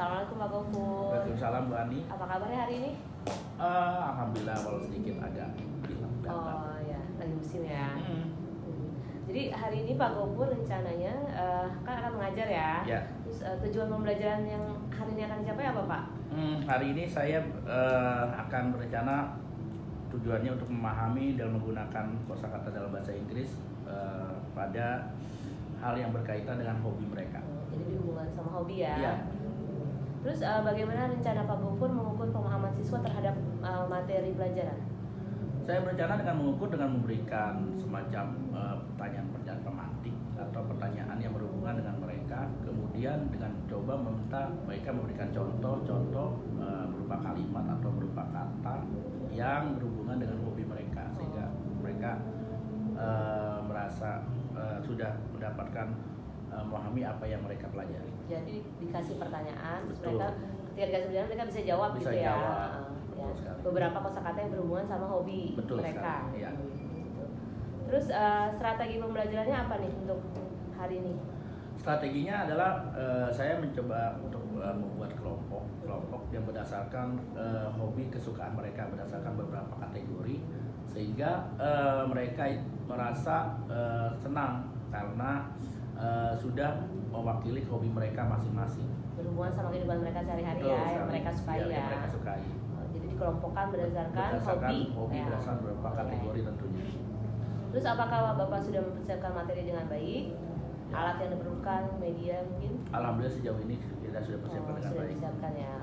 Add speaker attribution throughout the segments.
Speaker 1: Assalamualaikum Pak Gofur.
Speaker 2: Waalaikumsalam Bu Ani.
Speaker 1: Apa kabarnya hari ini?
Speaker 2: Alhamdulillah walau sedikit agak bilang datar.
Speaker 1: Oh ya, lagi musim ya. Jadi hari ini Pak Gofur rencananya kan akan mengajar ya.
Speaker 2: Ya.
Speaker 1: Terus tujuan pembelajaran yang hari ini akan dicapai apa Pak?
Speaker 2: Hari ini saya akan berencana tujuannya untuk memahami dan menggunakan kosakata dalam bahasa Inggris pada hal yang berkaitan dengan hobi mereka.
Speaker 1: Jadi berhubungan sama hobi ya.
Speaker 2: Iya.
Speaker 1: Terus bagaimana rencana Pak Gofur mengukur pemahaman siswa terhadap materi pelajaran?
Speaker 2: Saya berencana dengan mengukur dengan memberikan semacam pertanyaan-pertanyaan pemantik atau pertanyaan yang berhubungan dengan mereka, kemudian dengan coba meminta mereka memberikan contoh-contoh berupa kalimat atau berupa kata yang berhubungan dengan hobi mereka, sehingga mereka merasa sudah mendapatkan memahami apa yang mereka pelajari.
Speaker 1: Jadi dikasih pertanyaan, terus
Speaker 2: Betul.
Speaker 1: mereka ketika dikasih pertanyaan mereka bisa jawab
Speaker 2: Bisa
Speaker 1: gitu ya.
Speaker 2: jawab.
Speaker 1: Ya.
Speaker 2: Betul sekali.
Speaker 1: Beberapa kosakata yang berhubungan sama hobi
Speaker 2: Betul
Speaker 1: mereka.
Speaker 2: sekali, iya.
Speaker 1: Gitu. Terus strategi pembelajarannya apa nih untuk hari ini?
Speaker 2: Strateginya adalah saya mencoba untuk membuat kelompok yang berdasarkan hobi kesukaan mereka, berdasarkan beberapa kategori, sehingga mereka merasa senang karena sudah mewakili hobi mereka masing-masing.
Speaker 1: Berhubungan sama kehidupan mereka sehari-hari
Speaker 2: Betul
Speaker 1: ya, yang
Speaker 2: sekali.
Speaker 1: mereka sukai
Speaker 2: Iya,
Speaker 1: ya.
Speaker 2: yang mereka sukai.
Speaker 1: Jadi dikelompokkan berdasarkan hobi. Ya.
Speaker 2: Berdasarkan beberapa kategori tentunya.
Speaker 1: Terus apakah Bapak sudah mempersiapkan materi dengan baik?
Speaker 2: Ya.
Speaker 1: Alat yang diperlukan, media mungkin?
Speaker 2: Alhamdulillah sejauh ini kita sudah persiapkan dengan
Speaker 1: sudah
Speaker 2: baik.
Speaker 1: disiapkan ya.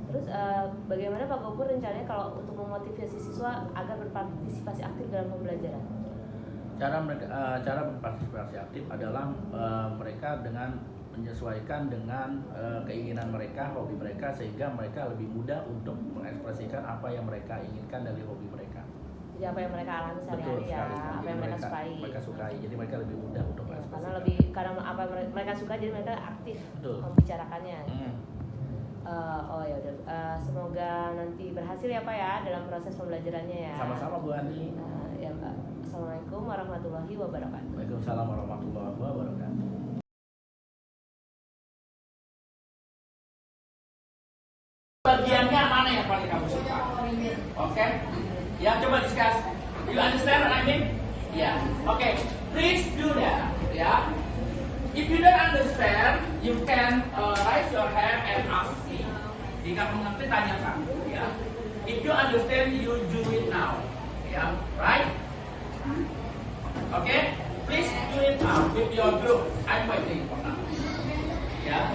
Speaker 1: Terus bagaimana Pak Gofur rencananya kalau untuk memotivasi siswa agar berpartisipasi aktif dalam pembelajaran?
Speaker 2: Cara berpartisipasi aktif adalah mereka dengan menyesuaikan dengan keinginan mereka, hobi mereka, sehingga mereka lebih mudah untuk mengekspresikan apa yang mereka inginkan dari hobi mereka.
Speaker 1: Jadi apa yang mereka alami
Speaker 2: Betul
Speaker 1: sehari-hari ya,
Speaker 2: sekali.
Speaker 1: apa
Speaker 2: Jadi
Speaker 1: yang mereka sukai.
Speaker 2: Mereka sukai, jadi mereka lebih mudah untuk
Speaker 1: Ya,
Speaker 2: mengekspresikan.
Speaker 1: karena apa yang mereka suka jadi mereka aktif
Speaker 2: Betul.
Speaker 1: membicarakannya. Oh ya udah. Semoga nanti berhasil ya Pak ya dalam proses pembelajarannya ya.
Speaker 2: Sama-sama Bu Ani.
Speaker 1: Ya Pak. Assalamualaikum warahmatullahi wabarakatuh.
Speaker 2: Waalaikumsalam warahmatullahi wabarakatuh. Bagiannya mana yang paling kamu suka? Oke? Ya, coba discuss. You understand what I mean? Yeah. Okay. Please do that. Yeah. If you don't understand, you can raise your hand and ask me. Jika mengerti, tanyakan. Ya. If you understand, you do it now. Yeah. Right? Okay. Please do it now with your group. I'm waiting for now. Ya.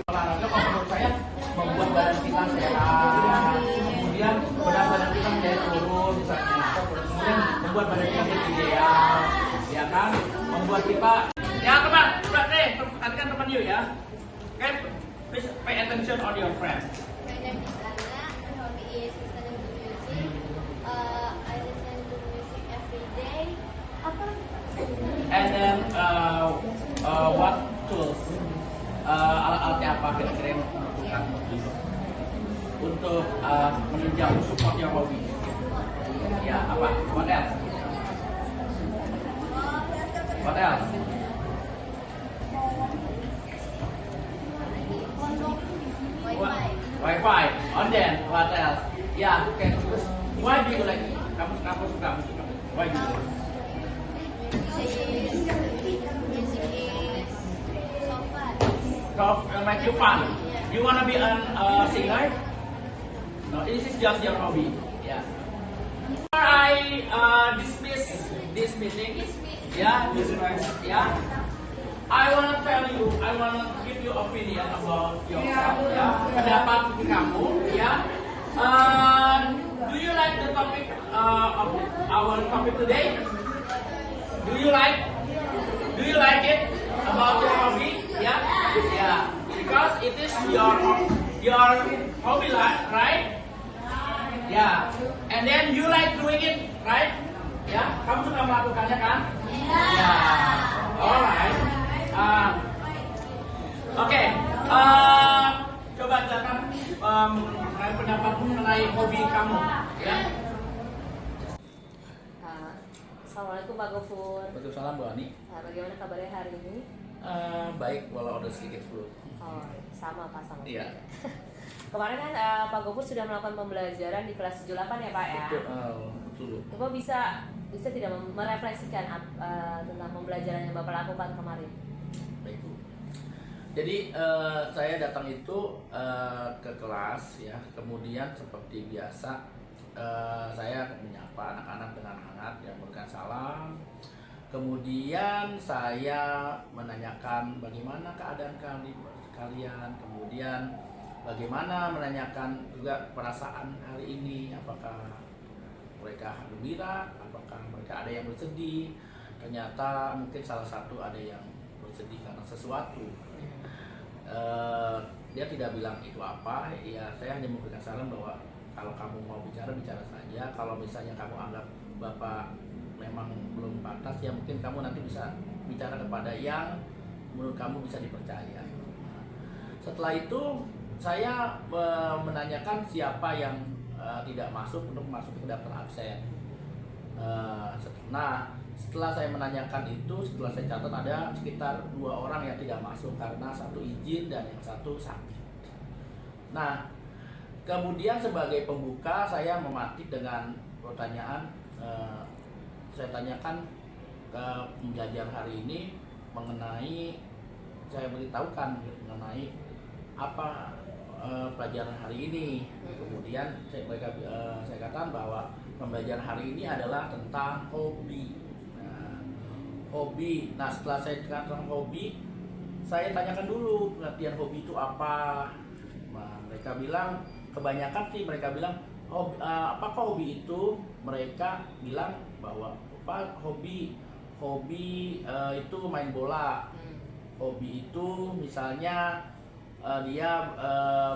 Speaker 2: Olahraga kalau menurut saya membuat badan kita sehat, kemudian berat badan kita menjadi turun misalnya, kemudian membuat badan kita menjadi ideal, ya kan, membuat kita, ya teman, udah deh, perhatikan teman you ya, okay, please pay attention on your friends.
Speaker 3: My name is Anna. My hobby is listening to music. I listen to music every day.
Speaker 2: And then what tools? Alat-alatnya apa kira-kira yang membutuhkan untuk menunjang support your hobby? Ya, apa? What else? What else?
Speaker 3: Wi-Fi.
Speaker 2: Wi-Fi. And then what else? Ya, oke. Terus why do you like it? Kamu suka musik? Why do you like it?
Speaker 3: Music is so fun.
Speaker 2: So make you fun. You wanna be a singer? No, this is just your hobby. Yeah. Before I dismiss this meeting, yeah, I wanna tell you, I wanna give you opinion about yourself, ya. Pendapat kamu, ya. Do you like the topic of our topic today? Do you like it about your hobby? Yeah, yeah. Because it is your hobby, right? Yeah. And then you like doing it, right? Ya, kamu suka melakukannya kan? Ya. Alright. Oke. Coba jelaskan pendapatmu mengenai hobi kamu, ya.
Speaker 1: Assalamualaikum Pak Gofur.
Speaker 2: Waalaikumsalam Bu Ani.
Speaker 1: Bagaimana kabarnya hari ini?
Speaker 4: Baik, walau ada sedikit flu.
Speaker 1: Oh, sama Pak, sama.
Speaker 4: Iya.
Speaker 1: Kemarin kan Pak Gofur sudah melakukan pembelajaran di kelas 78 ya Pak ya.
Speaker 4: Betul.
Speaker 1: Coba bisa tidak merefleksikan tentang pembelajaran yang Bapak lakukan kemarin?
Speaker 4: Baik Bu. Jadi saya datang itu ke kelas ya, kemudian seperti biasa saya menyapa anak-anak dengan hangat, yang memberikan salam. Kemudian saya menanyakan bagaimana keadaan kalian, kemudian bagaimana menanyakan juga perasaan hari ini, apakah mereka gembira, apakah mereka ada yang bersedih. Ternyata mungkin salah satu ada yang bersedih karena sesuatu. Dia tidak bilang itu apa, ya saya hanya memberikan saran bahwa kalau kamu mau bicara, bicara saja. Kalau misalnya kamu anggap Bapak memang belum pantas, ya mungkin kamu nanti bisa bicara kepada yang menurut kamu bisa dipercaya. Nah, setelah itu saya menanyakan siapa yang tidak masuk untuk masuk ke daftar absen. Nah, setelah saya menanyakan itu, setelah saya catat ada sekitar 2 orang yang tidak masuk karena satu izin dan yang satu sakit. Nah, kemudian sebagai pembuka saya mematik dengan pertanyaan. Saya tanyakan ke pembelajaran hari ini mengenai, saya beritahukan mengenai apa pelajaran hari ini. Kemudian saya katakan bahwa pembelajaran hari ini adalah tentang hobi. Hobi. Nah, setelah saya katakan hobi, saya tanyakan dulu pengertian hobi itu apa. Nah, mereka bilang, kebanyakan sih mereka bilang apakah hobi itu? Mereka bilang bahwa hobi itu main bola. Hobi itu misalnya dia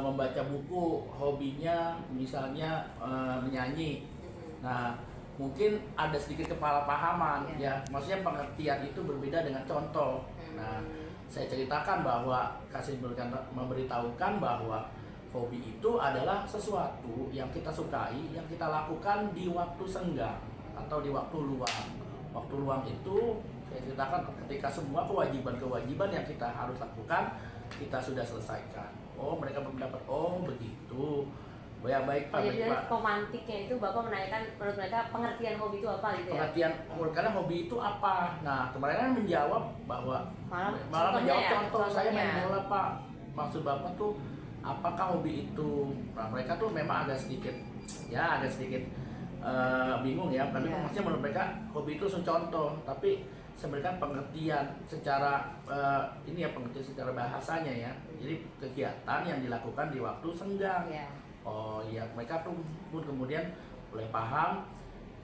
Speaker 4: membaca buku, hobinya misalnya menyanyi. Nah, mungkin ada sedikit kepalapahaman ya, maksudnya pengertian itu berbeda dengan contoh. Nah, saya ceritakan bahwa memberitahukan bahwa hobi itu adalah sesuatu yang kita sukai, yang kita lakukan di waktu senggang atau di waktu luang. Waktu luang itu saya ceritakan ketika semua kewajiban-kewajiban yang kita harus lakukan kita sudah selesaikan. Oh, mereka berpendapat, oh begitu. Ya baik Pak.
Speaker 1: Jadi
Speaker 4: Pak.
Speaker 1: romantiknya itu Bapak menanyakan menurut mereka pengertian hobi itu apa gitu ya?
Speaker 4: Pengertian, karena hobi itu apa? Nah, kemarin kan menjawab bahwa malah menjawab contoh saya main bola Pak. Maksud Bapak tuh apakah hobi itu? Nah, mereka tuh memang agak sedikit bingung ya, tapi maksudnya menurut mereka hobi itu contoh, tapi sebenarnya pengertian secara pengertian secara bahasanya ya. Jadi kegiatan yang dilakukan di waktu senggang. Oh iya, mereka pun kemudian boleh paham.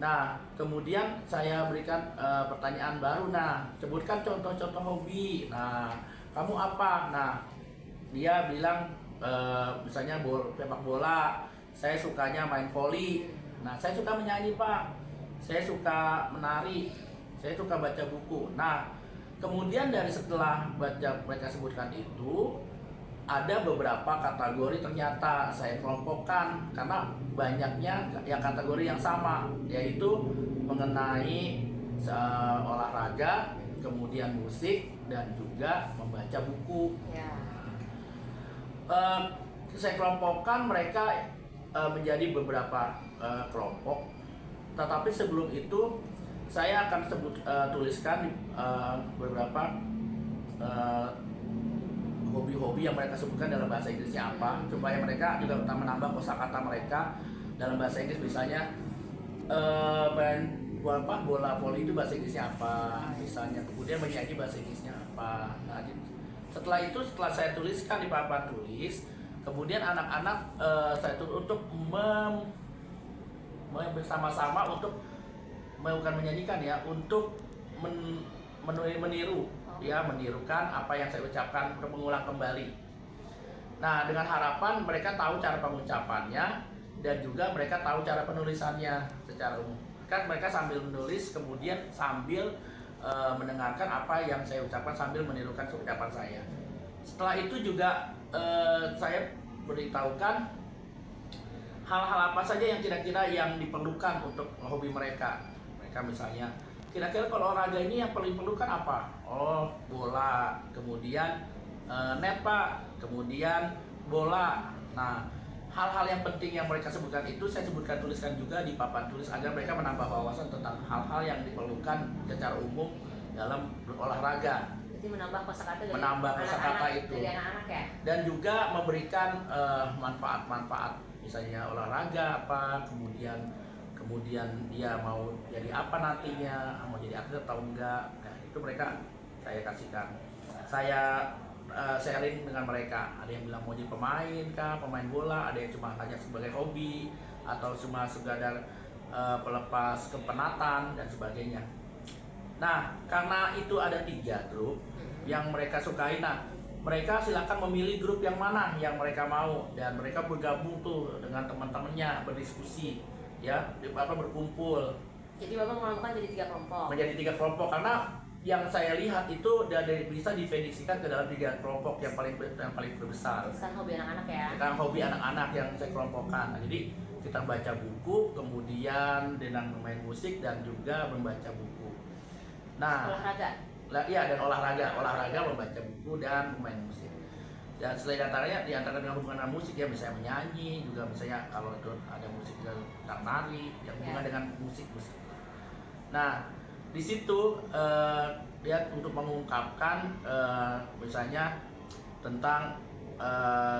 Speaker 4: Nah, kemudian saya berikan pertanyaan baru. Nah, sebutkan contoh-contoh hobi. Nah, kamu apa? Nah, dia bilang misalnya sepak bola. Saya sukanya main voli. Nah, saya suka menyanyi Pak. Saya suka menari. Saya suka baca buku. Nah, kemudian dari setelah mereka sebutkan itu, ada beberapa kategori ternyata saya kelompokkan karena banyaknya yang kategori yang sama, yaitu mengenai olahraga, kemudian musik, dan juga membaca buku. Saya kelompokkan mereka menjadi beberapa kelompok, tetapi sebelum itu saya akan tuliskan beberapa hobi-hobi yang mereka sebutkan dalam bahasa Inggrisnya apa, supaya mereka juga menambah kosakata mereka dalam bahasa Inggris. Misalnya main bola voli itu bahasa Inggrisnya apa, misalnya, kemudian menyanyi bahasa Inggrisnya apa. Nah, setelah saya tuliskan di papan tulis, kemudian anak-anak saya tuntut untuk bersama-sama untuk bukan menyanyikan ya, untuk meniru ya, menirukan apa yang saya ucapkan, untuk mengulang kembali. Nah, dengan harapan mereka tahu cara pengucapannya dan juga mereka tahu cara penulisannya secara umum. Kan mereka sambil menulis, kemudian sambil mendengarkan apa yang saya ucapkan sambil menirukan ucapan saya. Setelah itu juga saya beritahukan hal-hal apa saja yang kira-kira yang diperlukan untuk hobi mereka. Mereka misalnya kira-kira kalau olahraga ini yang paling perlu kan apa? Oh, bola, kemudian net Pak, kemudian bola. Nah, hal-hal yang penting yang mereka sebutkan itu saya tuliskan juga di papan tulis agar mereka menambah wawasan tentang hal-hal yang diperlukan secara umum dalam berolahraga.
Speaker 1: Jadi menambah kosakata dari
Speaker 4: Menambah kosakata
Speaker 1: anak-anak,
Speaker 4: itu.
Speaker 1: dari anak-anak ya.
Speaker 4: Dan juga memberikan manfaat-manfaat, misalnya olahraga apa, kemudian dia mau jadi apa nantinya, mau jadi atlet atau enggak. Nah, itu mereka saya kasihkan. Saya sharing dengan mereka. Ada yang bilang mau jadi pemain kah, pemain bola, ada yang cuma hanya sebagai hobi atau cuma sekadar pelepas kepenatan dan sebagainya. Nah, karena itu ada 3 grup yang mereka sukai. Nah, mereka silakan memilih grup yang mana yang mereka mau dan mereka bergabung tuh dengan teman-temannya, berdiskusi, ya, berkumpul.
Speaker 1: Jadi Bapak mengelompokkan jadi 3 kelompok.
Speaker 4: Menjadi 3 kelompok karena yang saya lihat itu dari bisa diprediksikan ke dalam 3 kelompok yang paling berbesar.
Speaker 1: Kan hobi anak-anak ya.
Speaker 4: Kita hobi anak-anak yang saya kelompokkan. Nah, jadi kita baca buku, kemudian dengan bermain musik dan juga membaca buku. Nah,
Speaker 1: Olahraga.
Speaker 4: Iya, dan olahraga membaca buku dan bermain musik. Dan selain diantara dengan hubungan dengan musik ya, misalnya menyanyi, juga misalnya kalau itu ada musik tentang nari yang hubungan dengan musik. Nah, di situ dia untuk mengungkapkan misalnya tentang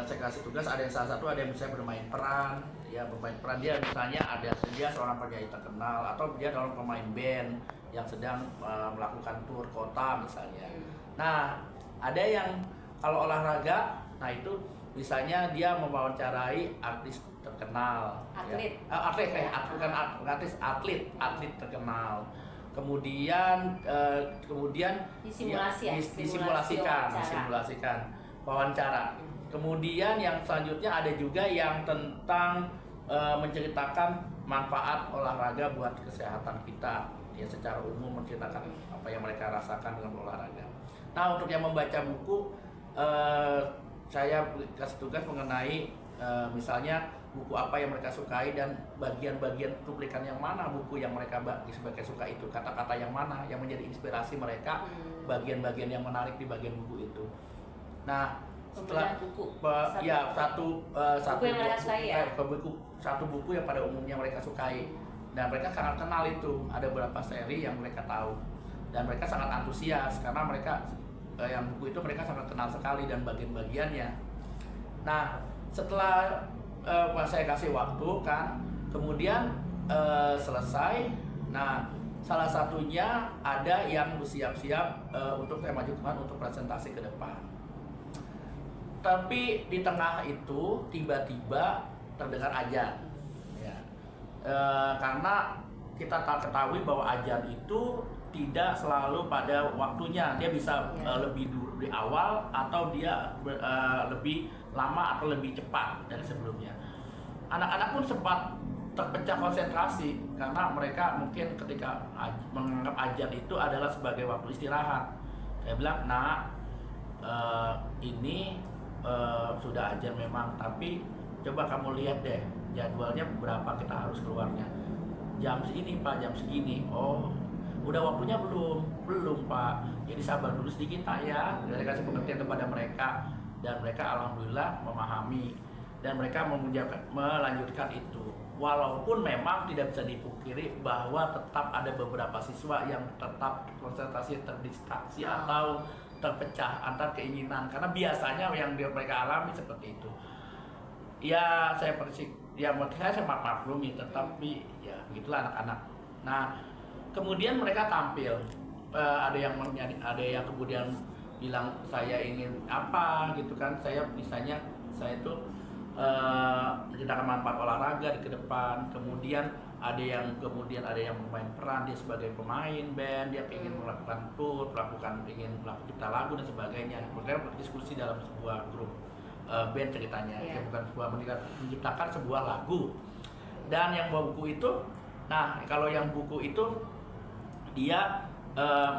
Speaker 4: saya kasih tugas, ada yang salah satu ada yang misalnya bermain peran, ya bermain peran dia misalnya dia seorang penyanyi terkenal atau dia seorang pemain band yang sedang melakukan tur kota misalnya. Nah, ada yang kalau olahraga, nah itu misalnya dia mewawancarai artis terkenal,
Speaker 1: Atlet.
Speaker 4: Ya. Atlet terkenal. Kemudian disimulasikan wawancara. Kemudian yang selanjutnya ada juga yang tentang menceritakan manfaat olahraga buat kesehatan kita, ya secara umum menceritakan apa yang mereka rasakan dengan olahraga. Nah, untuk yang membaca buku, saya kasih tugas mengenai misalnya buku apa yang mereka sukai dan bagian-bagian cuplikan yang mana buku yang mereka sebagai suka itu, kata-kata yang mana yang menjadi inspirasi mereka, bagian-bagian yang menarik di bagian buku itu. Nah, setelah satu buku yang pada umumnya mereka sukai dan mereka sangat kenal itu, ada beberapa seri yang mereka tahu dan mereka sangat antusias karena mereka yang buku itu mereka sangat kenal sekali dan bagian-bagiannya. Nah, setelah saya kasih waktu kan, kemudian selesai. Nah, salah satunya ada yang bersiap-siap untuk saya majukan untuk presentasi ke depan. Tapi di tengah itu tiba-tiba terdengar azan, ya. Karena kita tak ketahui bahwa azan itu tidak selalu pada waktunya, dia bisa lebih dulu di awal atau dia lebih lama atau lebih cepat dari sebelumnya. Anak-anak pun sempat terpecah konsentrasi karena mereka mungkin ketika menganggap azan itu adalah sebagai waktu istirahat. Saya bilang, "Nah, ini sudah azan memang, tapi coba kamu lihat deh jadwalnya berapa kita harus keluarnya. Jam segini Pak, jam segini. Oh, udah waktunya belum Pak. Jadi sabar dulu sedikit Pak ya." Saya kasih pengertian kepada mereka dan mereka alhamdulillah memahami dan mereka melanjutkan itu. Walaupun memang tidak bisa dipungkiri bahwa tetap ada beberapa siswa yang tetap konsentrasi terdistraksi atau terpecah antar keinginan, karena biasanya yang mereka alami seperti itu. Ya saya maklumi, tetapi ya begitulah anak-anak. Nah, kemudian mereka tampil, ada yang kemudian bilang saya ingin apa gitu kan, saya itu menceritakan manfaat olahraga di ke depan. Kemudian ada yang bermain peran, dia sebagai pemain band, dia ingin melakukan tour, ingin mencipta lagu dan sebagainya. Mereka berdiskusi dalam sebuah grup band ceritanya, dia bukan menciptakan sebuah lagu. Dan yang bawa buku itu, nah kalau yang buku itu dia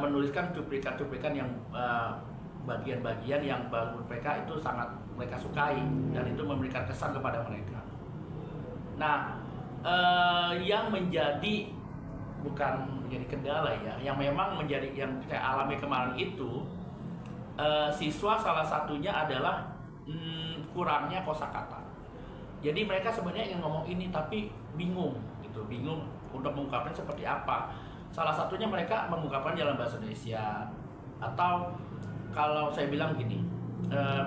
Speaker 4: menuliskan cuplikan-cuplikan yang bagian-bagian yang mereka itu sangat mereka sukai dan itu memberikan kesan kepada mereka. Nah, yang menjadi bukan menjadi kendala ya. Yang memang menjadi yang saya alami kemarin itu siswa salah satunya adalah kurangnya kosakata. Jadi mereka sebenarnya ingin ngomong ini tapi bingung gitu, bingung untuk mengungkapkan seperti apa. Salah satunya mereka mengungkapkan dalam bahasa Indonesia, atau kalau saya bilang gini,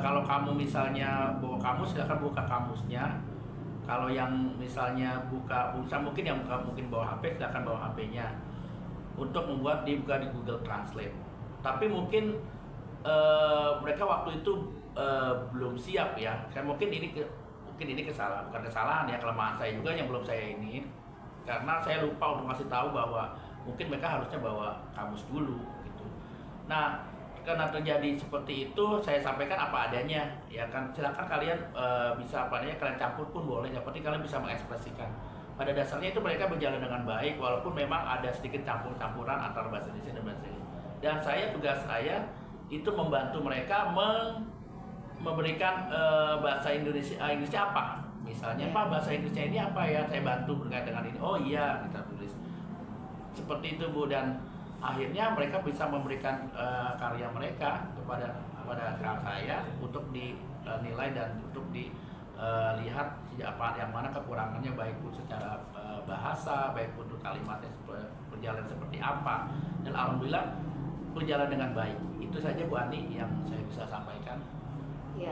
Speaker 4: kalau kamu misalnya bawa kamus, silakan buka kamusnya. Kalau yang misalnya buka pulsa, mungkin yang mungkin bawa HP, silakan bawa HP-nya untuk membuat dibuka di Google Translate. Tapi mungkin mereka waktu itu belum siap ya. Saya mungkin ini kesalahan, bukan kesalahan ya, kelemahan saya juga yang belum saya ini, karena saya lupa untuk kasih tahu bahwa mungkin mereka harusnya bawa kamus dulu gitu. Nah, karena terjadi seperti itu, saya sampaikan apa adanya ya kan. Silakan kalian bisa apa adanya, kalian campur pun boleh, yang penting kalian bisa mengekspresikan. Pada dasarnya itu mereka berjalan dengan baik, walaupun memang ada sedikit campur-campuran antara bahasa Indonesia dan bahasa Inggris. Dan tugas saya itu membantu mereka memberikan bahasa Inggrisnya apa. Misalnya, Pak, bahasa Inggrisnya ini apa ya? Saya bantu berkait dengan ini. Oh iya, kita tulis. Seperti itu, Bu. Dan akhirnya mereka bisa memberikan karya mereka kepada saya untuk dinilai dan untuk dilihat apa yang mana kekurangannya, baik pun secara bahasa, baik pun untuk kalimatnya berjalan seperti apa. Dan alhamdulillah berjalan dengan baik. Itu saja, Bu Ani, yang saya bisa sampaikan.
Speaker 1: Ya,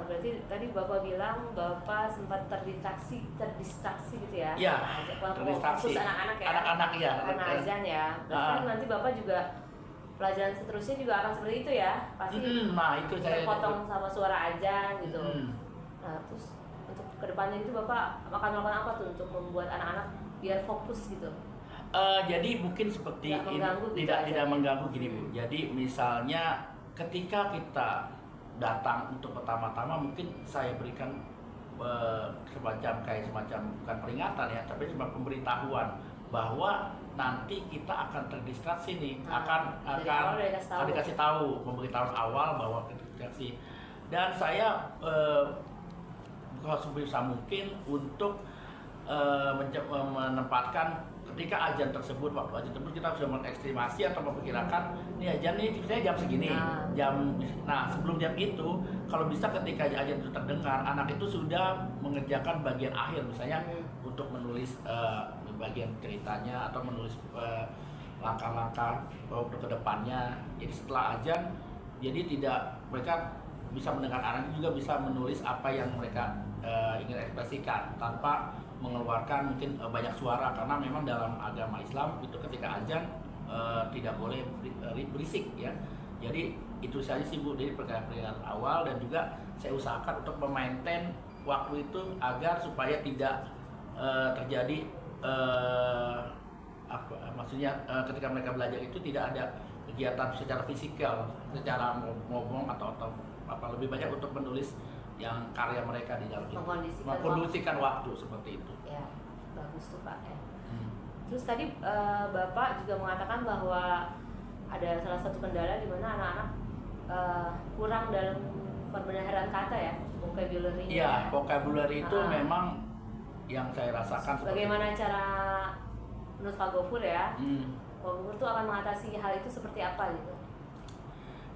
Speaker 1: berarti tadi Bapak bilang Bapak sempat terdistraksi gitu ya?
Speaker 4: Iya,
Speaker 1: khusus anak-anak ya?
Speaker 4: Anak-anak ya.
Speaker 1: Karena azan ya. Berarti nanti Bapak juga pelajaran seterusnya juga akan seperti itu ya? Pasti
Speaker 4: nah, itu saya
Speaker 1: terpotong sama suara azan gitu. Nah, terus untuk kedepannya itu Bapak akan melakukan apa tuh untuk membuat anak-anak biar fokus gitu?
Speaker 4: Jadi mungkin seperti tidak mengganggu gini, Bu. Jadi misalnya ketika kita datang untuk pertama-tama, mungkin saya berikan semacam bukan peringatan ya, tapi cuma pemberitahuan bahwa nanti kita akan terdistraksi nih, akan dikasih tahu, pemberitahuan awal bahwa terdistraksi. Dan saya sebisa mungkin untuk menempatkan ketika azan tersebut, waktu azan tersebut kita sudah mengestimasi atau memperkirakan ini azan ini saya jam segini, sebelum jam itu kalau bisa ketika azan itu terdengar, anak itu sudah mengerjakan bagian akhir, misalnya untuk menulis bagian ceritanya atau menulis langkah-langkah untuk kedepannya. Jadi setelah azan, jadi mereka bisa mendengar, anak juga bisa menulis apa yang mereka ingin ekspresikan tanpa mengeluarkan mungkin banyak suara, karena memang dalam agama Islam itu ketika azan tidak boleh berisik ya. Jadi itu saja sih, Bu, dari peringatan awal. Dan juga saya usahakan untuk memaintain waktu itu agar supaya tidak terjadi maksudnya ketika mereka belajar itu tidak ada kegiatan secara fisikal, secara ngomong atau apa, lebih banyak untuk menulis yang karya mereka di dalam itu, mengkondisikan waktu seperti itu.
Speaker 1: Ya, bagus tuh Pak ya. Terus tadi Bapak juga mengatakan bahwa ada salah satu kendala di mana anak-anak kurang dalam pembenaran kata ya, vocabulary-nya.
Speaker 4: Iya, vocabulary itu memang yang saya rasakan.
Speaker 1: Bagaimana cara menurut Pak Gofur ya? Pak Gofur tuh akan mengatasi hal itu seperti apa gitu?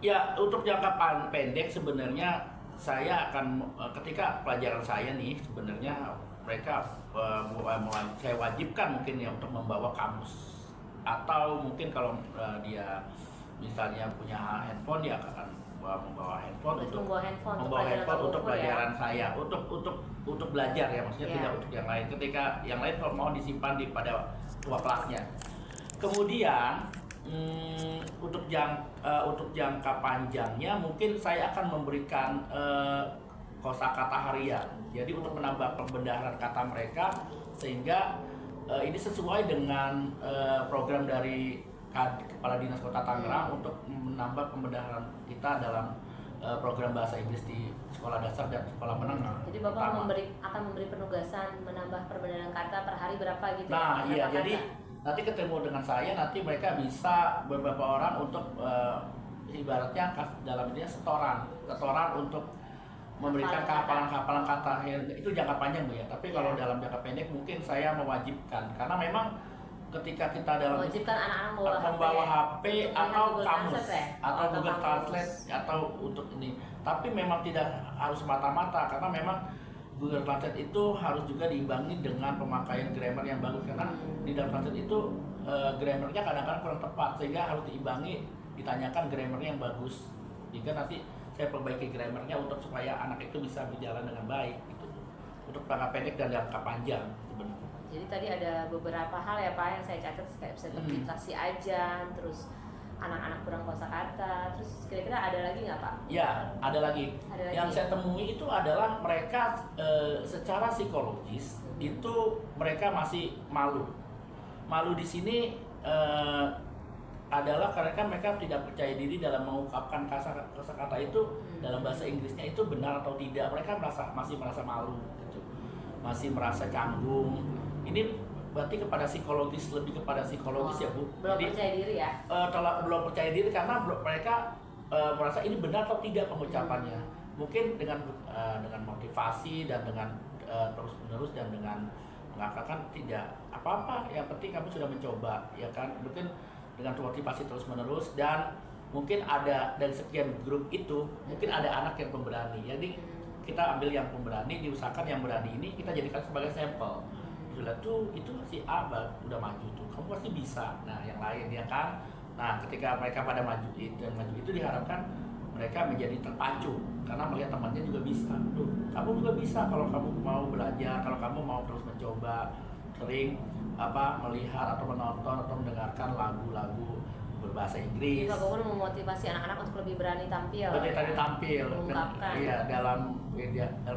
Speaker 4: Ya, untuk jangka pendek sebenarnya saya akan ketika pelajaran saya nih, sebenarnya mereka saya wajibkan mungkin ya untuk membawa kamus, atau mungkin kalau dia misalnya punya handphone, dia akan membawa handphone untuk pelajaran saya, untuk belajar ya, maksudnya tidak untuk yang lain. Ketika yang lain kalau mau disimpan pada ruang kelasnya. Kemudian untuk jangka panjangnya mungkin saya akan memberikan kosakata harian. Jadi untuk menambah pembenaran kata mereka, sehingga ini sesuai dengan program dari Kepala Dinas Kota Tangerang untuk menambah pembenaran kita dalam program bahasa Inggris di sekolah dasar dan sekolah menengah.
Speaker 1: Jadi Bapak akan memberi penugasan menambah pembenaran kata per hari berapa gitu?
Speaker 4: Nah, iya, jadi nanti ketemu dengan saya, nanti mereka bisa beberapa orang untuk ibaratnya dalam ini setoran untuk memberikan kehafalan kata. Itu jangka panjang, Bu ya. Tapi kalau dalam jangka pendek mungkin saya mewajibkan, karena memang ketika kita dalam
Speaker 1: mewajibkan anak-anak
Speaker 4: membawa HP
Speaker 1: untuk
Speaker 4: atau
Speaker 1: Google
Speaker 4: kamus
Speaker 1: Translate ya?
Speaker 4: atau Google
Speaker 1: kamus.
Speaker 4: Translate atau untuk ini. Tapi memang tidak harus semata-mata karena memang Google Translate itu harus juga diimbangi dengan pemakaian grammar yang bagus karena di dalam Translate itu grammarnya kadang-kadang kurang tepat sehingga harus diimbangi, ditanyakan grammarnya yang bagus. Jika nanti saya perbaiki grammarnya untuk supaya anak itu bisa berjalan dengan baik gitu. Untuk jangka pendek dan jangka panjang sebenarnya.
Speaker 1: Jadi tadi ada beberapa hal ya Pak yang saya catat kayak bisa interpretasi ajan, terus anak-anak kurang kosakata, terus kira-kira ada lagi nggak Pak?
Speaker 4: Ya, ada lagi.
Speaker 1: Ada lagi.
Speaker 4: Yang saya temui itu adalah mereka secara psikologis itu mereka masih malu. Malu di sini adalah karena kan mereka tidak percaya diri dalam mengungkapkan kata-kata itu dalam bahasa Inggrisnya itu benar atau tidak. Mereka masih merasa malu gitu. Masih merasa canggung. Ini berarti kepada psikologis, lebih kepada psikologis ya Bu.
Speaker 1: Belum percaya diri ya?
Speaker 4: Belum percaya diri karena mereka merasa ini benar atau tidak pengucapannya. Mungkin dengan motivasi dan dengan terus menerus dan dengan mengatakan tidak apa-apa, yang penting kamu sudah mencoba, ya kan? Mungkin dengan motivasi terus menerus dan mungkin ada dari sekian grup itu mungkin ada anak yang pemberani. Jadi kita ambil yang pemberani, diusahakan yang berani ini kita jadikan sebagai sampel. Sudah tuh itu si A udah maju tuh, kamu pasti bisa. Nah yang lain ya kan. Nah ketika mereka pada maju itu diharapkan mereka menjadi terpacu karena melihat temannya juga bisa. Tuh kamu juga bisa kalau kamu mau belajar, kalau kamu mau terus mencoba, sering melihat atau menonton atau mendengarkan lagu-lagu berbahasa Inggris.
Speaker 1: Pak Gubernur memotivasi anak-anak untuk lebih berani tampil.
Speaker 4: Berani tampil.
Speaker 1: Mengungkapkan.
Speaker 4: Iya dalam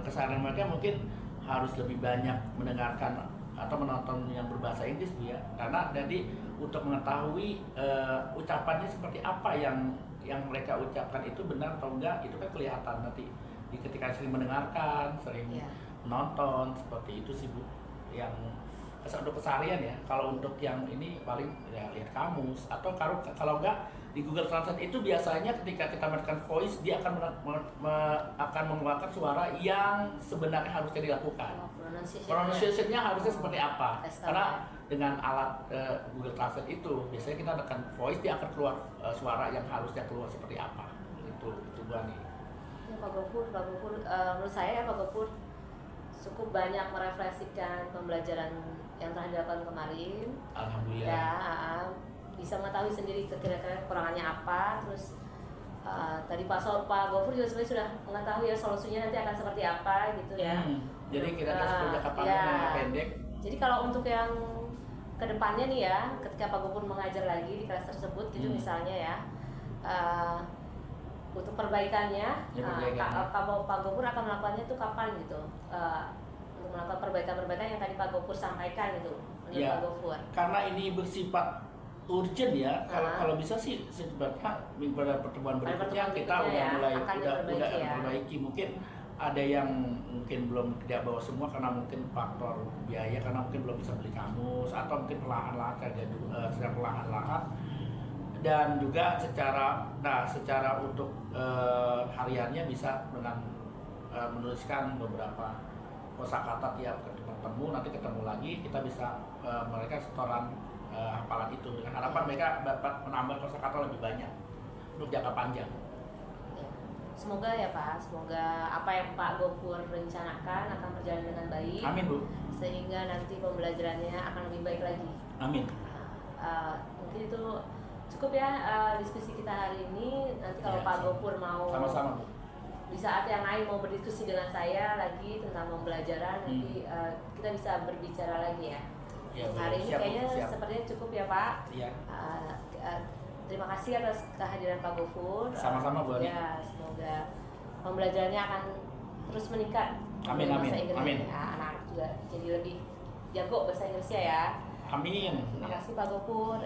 Speaker 4: keseharian mereka mungkin harus lebih banyak mendengarkan atau menonton yang berbahasa Inggris Bu ya. Karena jadi untuk mengetahui ucapannya seperti apa yang mereka ucapkan itu benar atau enggak itu kan kelihatan nanti ketika sering mendengarkan, sering menonton seperti itu sih Bu. Yang untuk keseharian ya. Kalau untuk yang ini paling ya lihat kamus atau kalau enggak di Google Translate itu biasanya ketika kita menekan voice dia akan akan mengeluarkan suara yang sebenarnya harusnya dilakukan. Pronunciation-nya harusnya seperti apa? Karena dengan alat Google Translate itu biasanya kita tekan voice dia akan keluar suara yang harusnya keluar seperti apa. Itu Bu Ani.
Speaker 1: Ya, Pak Gofur, menurut saya ya Pak Gofur cukup banyak merefleksikan pembelajaran yang telah dilakukan kemarin.
Speaker 4: Alhamdulillah.
Speaker 1: Ya, bisa mengetahui sendiri kira-kira kekurangannya apa. Terus tadi Pak Gofur juga sebenarnya sudah mengetahui ya solusinya nanti akan seperti apa gitu ya.
Speaker 4: Jadi kira-kira jangka panjang dan jangka pendek.
Speaker 1: Jadi kalau untuk yang kedepannya nih ya, ketika Pak Gofur mengajar lagi di kelas tersebut gitu misalnya ya. Untuk perbaikannya, Pak Gofur akan melakukannya itu kapan gitu? Untuk melakukan perbaikan-perbaikan yang tadi Pak Gofur sampaikan gitu menurut
Speaker 4: Ya,
Speaker 1: Pak Gofur.
Speaker 4: karena ini bersifat urgent ya. Kalau bisa sih sebenarnya pada pertemuan berikutnya kita udah mulai memperbaiki. Mungkin ada yang mungkin belum tidak bawa semua karena mungkin faktor biaya, karena mungkin belum bisa beli kamus atau mungkin perlahan-lahan secara perlahan-lahan. Dan juga secara untuk hariannya bisa dengan menuliskan beberapa kosakata tiap ketemu, nanti ketemu lagi kita bisa mereka setoran hafalan itu dengan harapan mereka dapat menambah kosakata lebih banyak untuk jangka panjang.
Speaker 1: Ya. Semoga ya Pak, semoga apa yang Pak Gofur rencanakan akan berjalan dengan baik.
Speaker 4: Amin Bu.
Speaker 1: Sehingga nanti pembelajarannya akan lebih baik lagi.
Speaker 4: Amin.
Speaker 1: Mungkin itu cukup ya diskusi kita hari ini. Nanti kalau
Speaker 4: Ya,
Speaker 1: Pak Gofur mau
Speaker 4: sama-sama Bu.
Speaker 1: di saat yang lain mau berdiskusi dengan saya lagi tentang pembelajaran, nanti kita bisa berbicara lagi ya.
Speaker 4: Ya,
Speaker 1: Hari ini
Speaker 4: siap,
Speaker 1: kayaknya
Speaker 4: siap.
Speaker 1: sepertinya cukup ya Pak.
Speaker 4: Iya.
Speaker 1: Terima kasih atas kehadiran Pak Gofur.
Speaker 4: Sama-sama, Bu Ani.
Speaker 1: Ya, semoga pembelajarannya akan terus meningkat.
Speaker 4: Amin,
Speaker 1: Bahasa
Speaker 4: amin,
Speaker 1: Inggris.
Speaker 4: amin.
Speaker 1: Ya, anak-anak juga jadi lebih jago bahasa Inggrisnya ya.
Speaker 4: Amin.
Speaker 1: Terima kasih Pak Gofur.